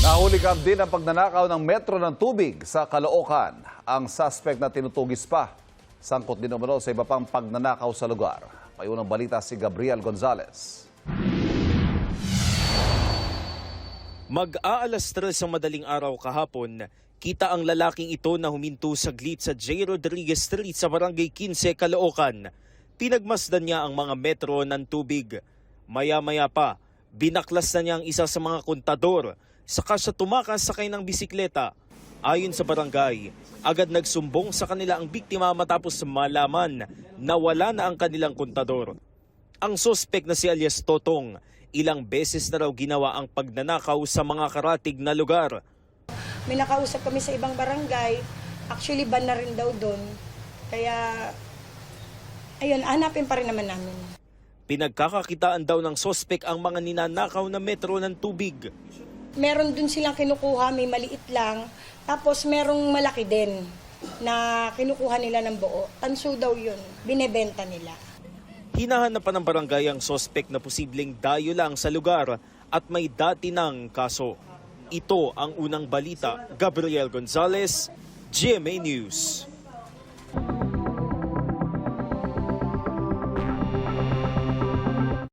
Nahuli din ang pagnanakaw ng metro ng tubig sa Caloocan. Ang suspect na tinutugis pa. Sangkot din umano sa iba pang pagnanakaw sa lugar. May unang balita si Gabriel Gonzalez. Mag-aalas 3 ang madaling araw kahapon, kita ang lalaking ito na huminto saglit sa J. Rodriguez Street sa Barangay 15, Caloocan. Pinagmasdan niya ang mga metro ng tubig. Maya-maya pa, binaklas na niya ang isa sa mga kontador. Saka siya tumakas sakay ng bisikleta. Ayon sa barangay, agad nagsumbong sa kanila ang biktima matapos malaman na wala na ang kanilang kontador. Ang suspect na si alias Totong, ilang beses na raw ginawa ang pagnanakaw sa mga karatig na lugar. May nakausap kami sa ibang barangay, actually ban na rin daw doon. Kaya, ayun, hanapin pa rin naman namin. Pinagkakakitaan daw ng suspect ang mga ninanakaw na metro ng tubig. Meron dun silang kinukuha, may maliit lang, tapos merong malaki din na kinukuha nila ng buo. Tanso daw yun, binebenta nila. Hinahanapan ng barangay ang suspect na posibleng dayo lang sa lugar at may dati ng kaso. Ito ang unang balita. Gabriel Gonzalez, GMA News.